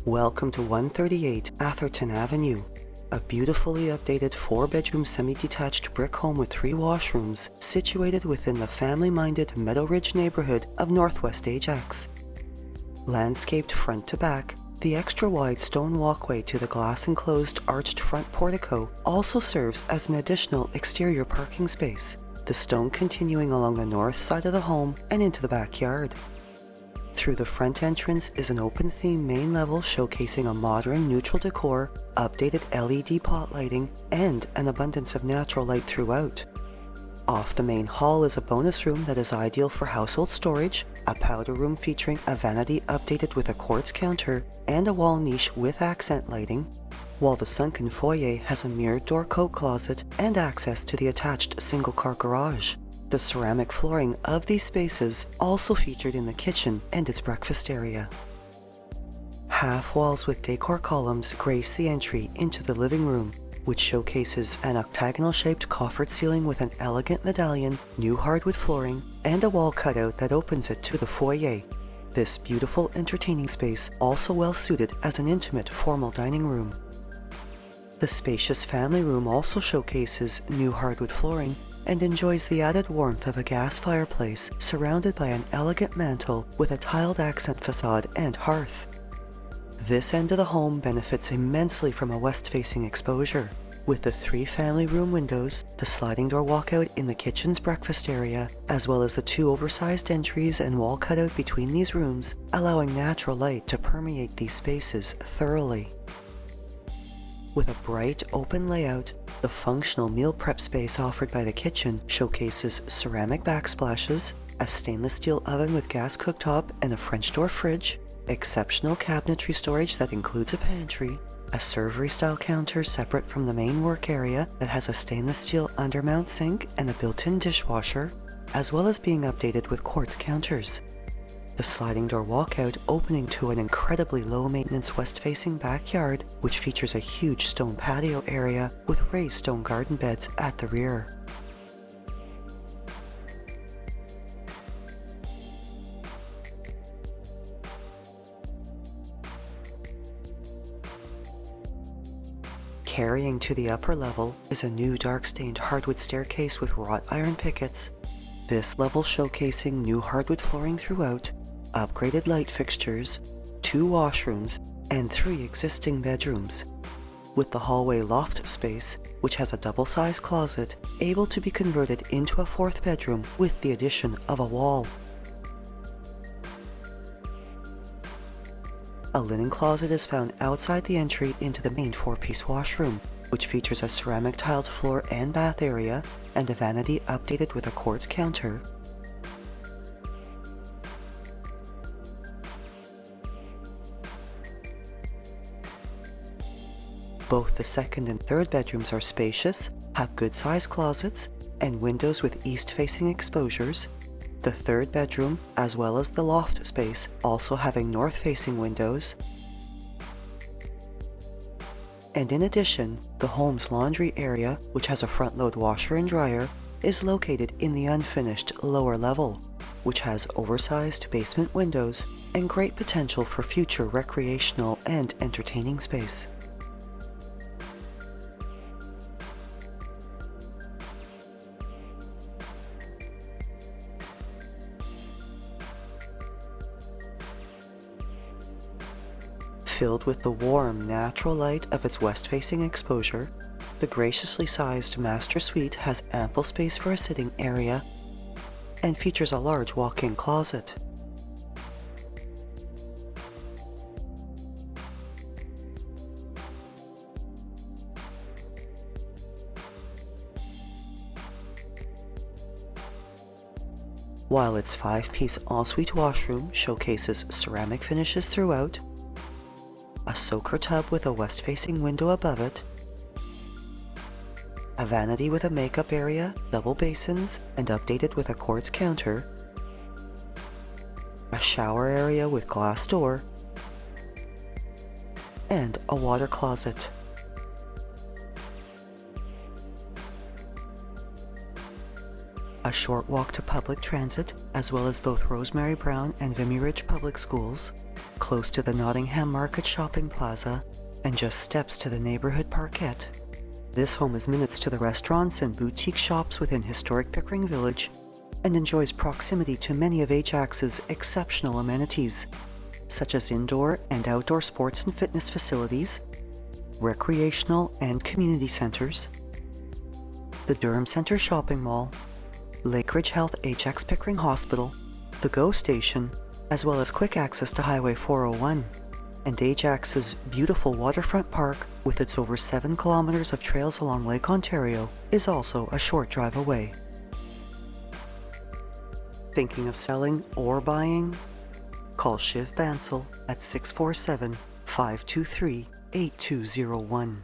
Welcome to 138 Atherton Avenue, a beautifully updated 4-bedroom semi-detached brick home with 3 washrooms situated within the family-minded Meadow Ridge neighbourhood of Northwest Ajax. Landscaped front to back, the extra-wide stone walkway to the glass-enclosed arched front portico also serves as an additional exterior parking space, the stone continuing along the north side of the home and into the backyard. Through the front entrance is an open-theme main level showcasing a modern neutral decor, updated LED pot lighting, and an abundance of natural light throughout. Off the main hall is a bonus room that is ideal for household storage, a powder room featuring a vanity updated with a quartz counter and a wall niche with accent lighting, while the sunken foyer has a mirrored door coat closet and access to the attached single-car garage. The ceramic flooring of these spaces also featured in the kitchen and its breakfast area. Half walls with decor columns grace the entry into the living room, which showcases an octagonal-shaped coffered ceiling with an elegant medallion, new hardwood flooring, and a wall cutout that opens it to the foyer. This beautiful entertaining space also well suited as an intimate formal dining room. The spacious family room also showcases new hardwood flooring and enjoys the added warmth of a gas fireplace surrounded by an elegant mantel with a tiled accent facade and hearth. This end of the home benefits immensely from a west-facing exposure, with the 3 family room windows, the sliding door walkout in the kitchen's breakfast area, as well as the 2 oversized entries and wall cutout between these rooms, allowing natural light to permeate these spaces thoroughly. With a bright, open layout, the functional meal prep space offered by the kitchen showcases ceramic backsplashes, a stainless steel oven with gas cooktop and a French door fridge, exceptional cabinetry storage that includes a pantry, a servery-style counter separate from the main work area that has a stainless steel undermount sink and a built-in dishwasher, as well as being updated with quartz counters. The sliding door walkout opening to an incredibly low-maintenance west-facing backyard, which features a huge stone patio area with raised stone garden beds at the rear. Carrying to the upper level is a new dark-stained hardwood staircase with wrought iron pickets, this level showcasing new hardwood flooring throughout, upgraded light fixtures, 2 washrooms, and 3 existing bedrooms, with the hallway loft space, which has a double-sized closet, able to be converted into a 4th bedroom with the addition of a wall. A linen closet is found outside the entry into the main 4-piece washroom, which features a ceramic tiled floor and bath area, and a vanity updated with a quartz counter. Both the 2nd and 3rd bedrooms are spacious, have good-sized closets, and windows with east-facing exposures, the 3rd bedroom, as well as the loft space, also having north-facing windows. And in addition, the home's laundry area, which has a front-load washer and dryer, is located in the unfinished lower level, which has oversized basement windows and great potential for future recreational and entertaining space. Filled with the warm, natural light of its west-facing exposure, the graciously sized master suite has ample space for a sitting area and features a large walk-in closet. While its 5-piece ensuite washroom showcases ceramic finishes throughout, a soaker tub with a west-facing window above it, a vanity with a makeup area, double basins, and updated with a quartz counter, a shower area with glass door, and a water closet. A short walk to public transit, as well as both Rosemary Brown and Meadow Ridge public schools, close to the Nottingham Market Shopping Plaza and just steps to the neighbourhood parkette. This home is minutes to the restaurants and boutique shops within historic Pickering Village and enjoys proximity to many of Ajax's exceptional amenities, such as indoor and outdoor sports and fitness facilities, recreational and community centres, the Durham Centre Shopping Mall, Lakeridge Health Ajax Pickering Hospital, the GO Station, as well as quick access to Highway 401, and Ajax's beautiful waterfront park with its over 7 kilometres of trails along Lake Ontario is also a short drive away. Thinking of selling or buying? Call Shiv Bansal at 647-523-8201.